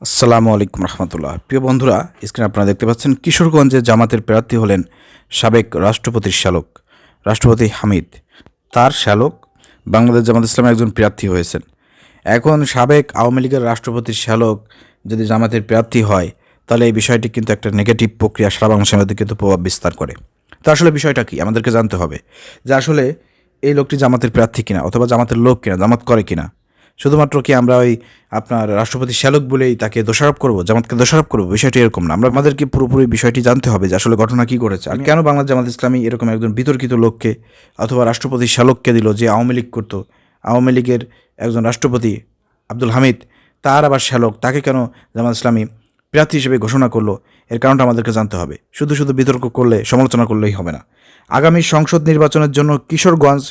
আসসালামু আলাইকুম রহমতুল্লাহ। প্রিয় বন্ধুরা, স্ক্রিনে আপনারা দেখতে পাচ্ছেন কিশোরগঞ্জে জামাতের প্রার্থী হলেন সাবেক রাষ্ট্রপতির শ্যালক রাষ্ট্রপতি হামিদ। তার শ্যালক বাংলাদেশ জামাত ইসলামের একজন প্রার্থী হয়েছেন। এখন সাবেক আওয়ামী লীগের রাষ্ট্রপতির শ্যালক যদি জামাতের প্রার্থী হয়, তাহলে এই বিষয়টি কিন্তু একটা নেগেটিভ প্রক্রিয়া সারা বাংলাদেশের মধ্যে কিন্তু প্রভাব বিস্তার করে। তো আসলে বিষয়টা কি আমাদেরকে জানতে হবে, যে আসলে এই লোকটি জামাতের প্রার্থী কিনা, অথবা জামাতের লোক কিনা, জামাত করে কিনা। শুধুমাত্র কি আমরা ওই আপনার রাষ্ট্রপতি শ্যালক বলেই তাকে দোষারোপ করব, জামাতকে দোষারোপ করব, বিষয়টি এরকম না। আমাদেরকে পুরোপুরি বিষয়টি জানতে হবে যে আসলে ঘটনা কী ঘটেছে, আর কেন বাংলাদেশ জামাত ইসলামী এরকম একজন বিতর্কিত লোককে অথবা রাষ্ট্রপতি শ্যালককে দিল, যে আওয়ামী লীগ করতো। আওয়ামী লীগের একজন রাষ্ট্রপতি আব্দুল হামিদ, তার আবার শ্যালক, তাকে কেন জামাত ইসলামী প্রার্থী হিসেবে ঘোষণা করলো, এর কারণটা আমাদেরকে জানতে হবে। শুধু শুধু বিতর্ক করলে, সমালোচনা করলেই হবে না। আগামী সংসদ নির্বাচনের জন্য কিশোরগঞ্জ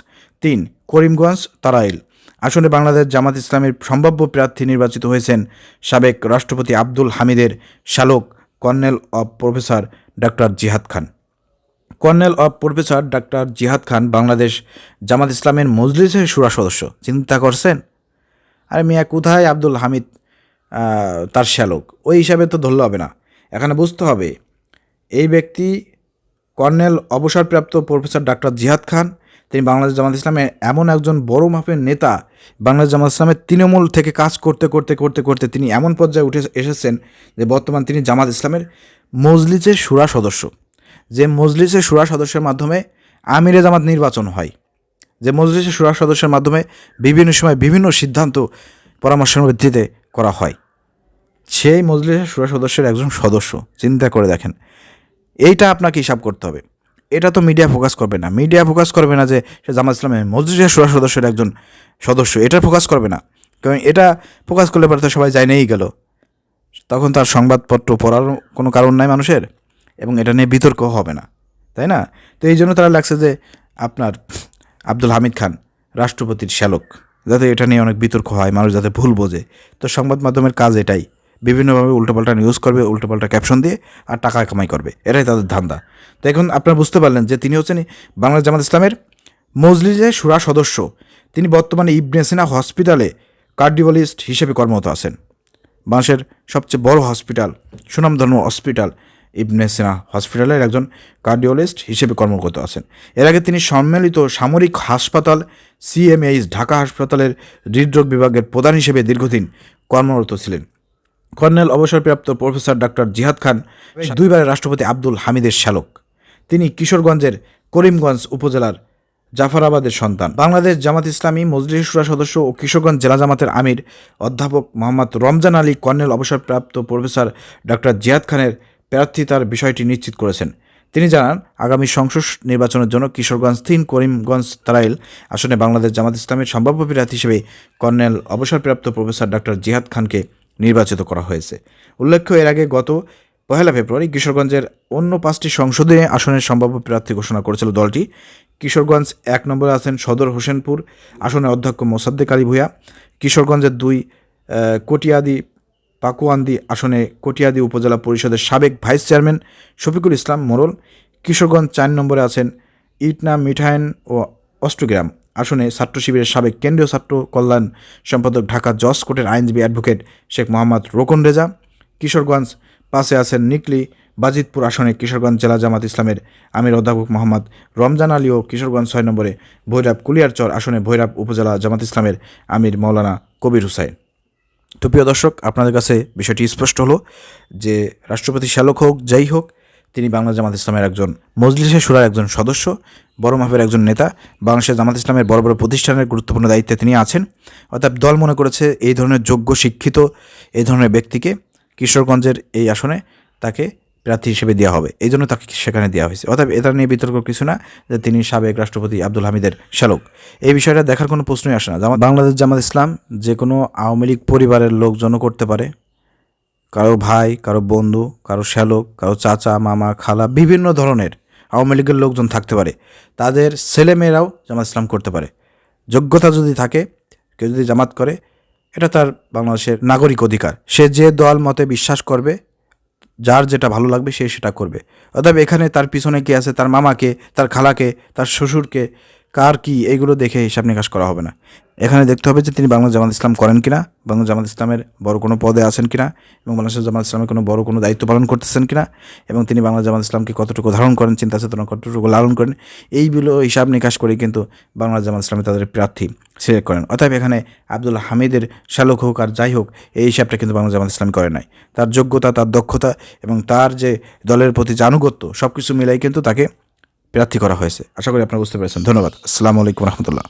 ৩, করিমগঞ্জ, তারাইল আসনে বাংলাদেশ জামাত ইসলামের সম্ভাব্য প্রার্থী নির্বাচিত হয়েছেন সাবেক রাষ্ট্রপতি আব্দুল হামিদের শ্যালক কর্নেল অব professor doctor Jihad Khan. Colonel অব প্রফেসর ডক্টর জিহাদ খান বাংলাদেশ জামাত ইসলামের মজলিসের শুরা সদস্য। চিন্তা করছেন? আরে মিয়া, কোথায় আব্দুল হামিদ তার শ্যালক? ওই হিসাবে তো ধরলে হবে না। এখানে বুঝতে হবে এই ব্যক্তি কর্নেল অবসরপ্রাপ্ত প্রফেসর ডক্টর জিহাদ খান, তিনি বাংলাদেশ জামাত ইসলামের এমন একজন বড় মাপের নেতা। বাংলাদেশ জামাত ইসলামের তৃণমূল থেকে কাজ করতে করতে করতে করতে তিনি এমন পর্যায়ে উঠে এসেছেন যে বর্তমান তিনি জামাত ইসলামের মজলিসের শুরা সদস্য। যে মজলিসের শুরা সদস্যের মাধ্যমে আমিরে জামাত নির্বাচন হয়, যে মজলিসের শুরা সদস্যের মাধ্যমে বিভিন্ন সময় বিভিন্ন সিদ্ধান্ত পরামর্শের ভিত্তিতে করা হয়, সেই মজলিসের শুরা সদস্যের একজন সদস্য। চিন্তা করে দেখেন, এইটা আপনাকে হিসাব করতে হবে। এটা তো মিডিয়া ফোকাস করবে না। মিডিয়া ফোকাস করবে না যে সে জামাত ইসলামের মজলিসের শুরা সদস্যের একজন সদস্য, এটা ফোকাস করবে না। কারণ এটা ফোকাস করলে পরে তো সবাই জানেই গেল, তখন তার সংবাদপত্র পড়ার কোনো কারণ নাই মানুষের, এবং এটা নিয়ে বিতর্ক হবে না, তাই না? তো এই জন্য তারা লাগছে যে আপনার আব্দুল হামিদ খান রাষ্ট্রপতির শ্যালক, যাতে এটা নিয়ে অনেক বিতর্ক হয়, মানুষ যাতে ভুল বোঝে। তো সংবাদ মাধ্যমের কাজ এটাই, বিভিন্নভাবে উল্টোপাল্টা নিউজ করবে, উল্টোপাল্টা ক্যাপশন দিয়ে আর টাকা কামাই করবে, এটাই তাদের ধান্দা। তো এখন আপনারা বুঝতে পারলেন যে তিনি হচ্ছেন বাংলাদেশ জামাত ইসলামের মজলিসের শুরা সদস্য। তিনি বর্তমানে ইবনে সিনা হসপিটালে কার্ডিওলজিস্ট হিসেবে কর্মরত আছেন। বাংলাদেশের সবচেয়ে বড় হসপিটাল, সুনামধন্য হসপিটাল ইবনে সিনা হসপিটালের একজন কার্ডিওলজিস্ট হিসেবে কর্মরত আছেন। এর আগে তিনি সম্মিলিত সামরিক হাসপাতাল সিএমএইচ ঢাকা হাসপাতালের হৃদরোগ বিভাগের প্রধান হিসেবে দীর্ঘদিন কর্মরত ছিলেন। কর্নেল অবসরপ্রাপ্ত প্রফেসর ডক্টর জিহাদ খান দুইবারের রাষ্ট্রপতি আব্দুল হামিদের শ্যালক। তিনি কিশোরগঞ্জের করিমগঞ্জ উপজেলার জাফরাবাদের সন্তান। বাংলাদেশ জামাত ইসলামী মজলিস শুরা সদস্য ও কিশোরগঞ্জ জেলা জামাতের আমির অধ্যাপক মোহাম্মদ রমজান আলী কর্নেল অবসরপ্রাপ্ত প্রফেসর ডক্টর জিহাদ খানের প্রার্থিতার বিষয়টি নিশ্চিত করেছেন। তিনি জানান, আগামী সংসদ নির্বাচনের জন্য কিশোরগঞ্জ ৩, করিমগঞ্জ, তারাইল আসনে বাংলাদেশ জামাত ইসলামের সম্ভাব্য প্রার্থী হিসেবে কর্নেল অবসরপ্রাপ্ত প্রফেসর ডক্টর জিহাদ খানকে নির্বাচিত করা হয়েছে। উল্লেখ্য, এর আগে গত 1 ফেব্রুয়ারি কিশোরগঞ্জের অন্য 5টি সংসদীয় আসনের সম্ভাব্য প্রার্থী ঘোষণা করেছিল দলটি। কিশোরগঞ্জ 1 নম্বরে আছেন সদর হোসেনপুর আসনে অধ্যক্ষ মোসাদ্দেক আলী ভূঁইয়া। কিশোরগঞ্জের 2 কটিয়াদি পাকুয়ান্দি আসনে কটিয়াদি উপজেলা পরিষদের সাবেক ভাইস চেয়ারম্যান শফিকুল ইসলাম মোড়ল। কিশোরগঞ্জ 4 নম্বরে আছেন ইটনা মিঠাইন ও অষ্টগ্রাম আসনে ছাত্র শিবিরের সাবেক কেন্দ্রীয় ছাত্র কল্যাণ সম্পাদক ঢাকা জজ কোর্টের আইনজীবী অ্যাডভোকেট শেখ মোহাম্মদ রোকন রেজা। কিশোরগঞ্জ 5-এ আছেন নিকলি বাজিতপুর আসনে কিশোরগঞ্জ জেলা জামাত ইসলামের আমির অধ্যাপক মোহাম্মদ রমজান আলী ও কিশোরগঞ্জ 6 নম্বরে ভৈরব কুলিয়ারচর আসনে ভৈরব উপজেলা জামাত ইসলামের আমির মাওলানা কবির হুসাইন। তো প্রিয় দর্শক, আপনাদের কাছে বিষয়টি স্পষ্ট হলো যে রাষ্ট্রপতি শ্যালক হোক, যাই হোক, তিনি বাংলাদেশ জামাত ইসলামের একজন মজলিসে শুরার একজন সদস্য, বড় মাপের একজন নেতা। বাংলাদেশের জামাত ইসলামের বড় বড় প্রতিষ্ঠানের গুরুত্বপূর্ণ দায়িত্বে তিনি আছেন। অর্থাৎ দল মনে করেছে এই ধরনের যোগ্য, শিক্ষিত, এই ধরনের ব্যক্তিকে কিশোরগঞ্জের এই আসনে তাকে প্রার্থী হিসেবে দেওয়া হবে, এই জন্য তাকে সেখানে দেওয়া হয়েছে। অর্থাৎ এটা নিয়ে বিতর্ক কিছু না যে তিনি সাবেক রাষ্ট্রপতি আব্দুল হামিদের শ্যালক। এই বিষয়টা দেখার কোনো প্রশ্নই আসে না। বাংলাদেশ জামাত ইসলাম যে কোনো আওয়ামী লীগ পরিবারের লোকজনও করতে পারে, কারো ভাই, কারো বন্ধু, কারো শ্যালক, কারো চাচা, মামা, খালা, বিভিন্ন ধরনের আওয়ামী লীগের লোকজন থাকতে পারে। তাদের ছেলেমেয়েরাও জামাত ইসলাম করতে পারে। যোগ্যতা যদি থাকে, কেউ যদি জামাত করে, এটা তার বাংলাদেশের নাগরিক অধিকার। সে যে দল মতে বিশ্বাস করবে, যার যেটা ভালো লাগবে সে সেটা করবে। অতএব এখানে তার পিছনে কে আছে, তার মামাকে, তার খালাকে, তার শ্বশুরকে, কার কি এইগুলো দেখে হিসাব নিকাশ করা হবে না। এখানে দেখতে হবে যে তিনি বাংলাদেশ জামাত ইসলাম করেন কিনা, বাংলাদেশ জামাত ইসলামের বড় কোনো পদে আছেন কিনা, এবং বাংলাদেশ জামাত ইসলামের বড় কোনো দায়িত্ব পালন করতেছেন কিনা, এবং তিনি বাংলাদেশ জামাত ইসলামকে কতটুকু ধারণ করেন, চিন্তা চেতনা কতটুকু লালন করেন, এইগুলো হিসাব নিকাশ করে কিন্তু বাংলাদেশ জামাত ইসলামে তাদের প্রার্থী সিলেক্ট করেন। অতএব এখানে আব্দুল হামিদের শ্যালক হোক আর যাই হোক, এই হিসাবটা কিন্তু বাংলাদেশ জামাত ইসলাম করে নাই। তার যোগ্যতা, তার দক্ষতা এবং তার যে দলের প্রতি যে আনুগত্য, সব কিছু মিলাই কিন্তু তাকে প্রার্থী করা হয়েছে। আশা করি আপনারা বুঝতে পেরেছেন। ধন্যবাদ। আসসালামু আলাইকুম রহমতুল্লাহ।